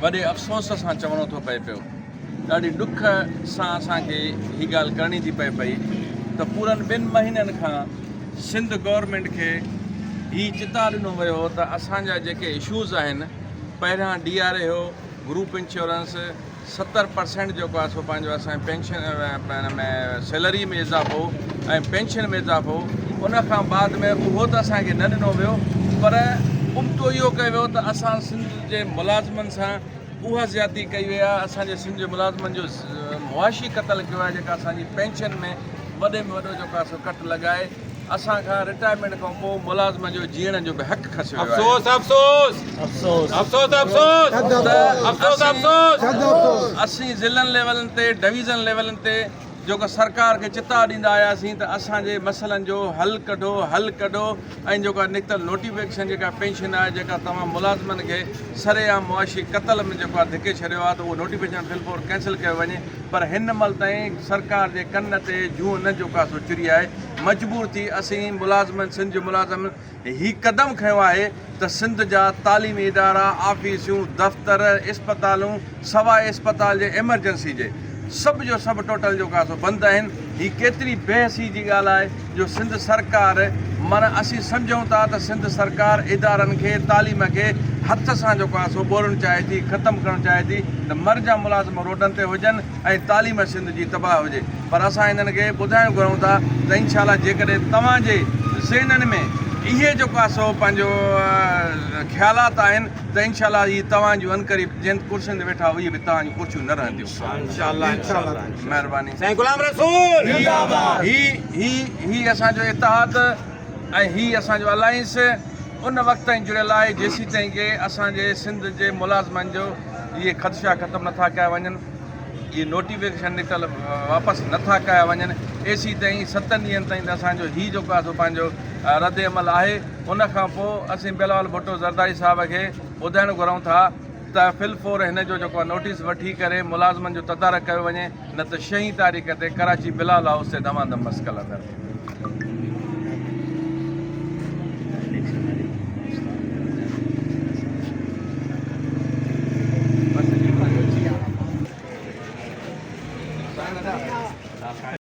वॾे अफ़सोस सां चवणो थो पए पियो, ॾाढी ॾुख सां असांखे हीअ ॻाल्हि करणी थी पए पई त पूरनि 2 महीननि खां सिंध गवर्नमेंट खे हीअ चिता ॾिनो वियो त असांजा जेके इशूज़ आहिनि, पहिरियां DRA हो, ग्रुप इंश्योरेंस, 70% जेको आहे सो पंहिंजो असांजे पेंशन में सैलरी में इज़ाफ़ो ऐं पेंशन में इज़ाफ़ो, उन खां बाद में उहो त असांखे न ॾिनो वियो, पर उबतो इहो कयो वियो त असां सिंध जे मुलाज़िमनि सां उहा ज़्यादती कई वई आहे। असांजे सिंध जे मुलाज़िमनि जो मुआशी क़तल कयो आहे, जेका असांजी पेंशन में वॾे में वॾो जेको आहे सो कट लॻाए असांखां रिटायरमेंट खां पोइ मुलाज़िम जो जीअण जो बि हक़ खसियो वियो आहे। असीं ज़िलनि लेवलनि ते, डिवीज़न लेवलनि ते जेको सरकार खे चिता ॾींदा आयासीं त असांजे मसइलनि जो हल कढो ऐं जेका निकितल नोटिफिकेशन जेका पेंशन आहे, जेका तमामु मुलाज़िमनि खे सरेआम मुआशी क़तल में जेको आहे धिके छॾियो आहे, त उहो नोटिफिकेशन फिलफोर कैंसिल कयो वञे। पर हिन महिल ताईं सरकार जे कन ते जूं न जेको आहे सो चिरी आहे। मजबूर थी असीं मुलाज़िमनि, सिंध जो मुलाज़िम हीउ क़दम खयों आहे त सिंध जा तालीमी इदारा, ऑफिसूं, दफ़्तर, इस्पतालूं, सवाइ इस्पताल जे एमरजेंसी जे सभु जो सभु टोटल जेको आहे सो बंदि आहिनि। हीअ केतिरी बेहसी जी ॻाल्हि आहे जो सिंध सरकार, माना असीं सम्झूं था त सिंध सरकार इदारनि खे, तालीम खे हथ सां जेको आहे सो ॿोड़णु चाहे थी, ख़तमु करणु चाहे थी त मर्जा मुलाज़िम रोडनि ते हुजनि ऐं तालीम सिंध जी तबाह हुजे। पर असां हिननि खे ॿुधाइणु घुरूं था त इनशाला जेकॾहिं तव्हांजे ज़हननि में इहे जेको आहे सो पंहिंजो ख़्यालात आहिनि त इनशाला हीअ तव्हांजूं अनक़रीब जिन कुर्सियुनि ते वेठा उहे बि तव्हांजूं कुर्सियूं न रहंदियूं। महिरबानी। ही असांजो इतिहाद ऐं ही असांजो अलायंस उन वक़्त ताईं जुड़ियल आहे जेसीं ताईं की असांजे सिंध जे मुलाज़िमनि जो इहे ख़दशा ख़तमु नथा कया वञनि, इहे नोटिफिकेशन निकल वापसि नथा कया वञनि, एसी ताईं 7 ॾींहंनि ताईं त असांजो हीउ जेको आहे सो पंहिंजो रद्द अमल आहे। उन खां पोइ असीं बिलावल भुट्टो ज़रदारी साहिब खे ॿुधाइणु घुरूं था त फिलफोर हिन जो जेको आहे नोटिस वठी करे मुलाज़िमनि जो तदारक कयो वञे, न त 6 तारीख़ ते कराची बिलावल हाउस ते दमादम मस्कल अंदरि।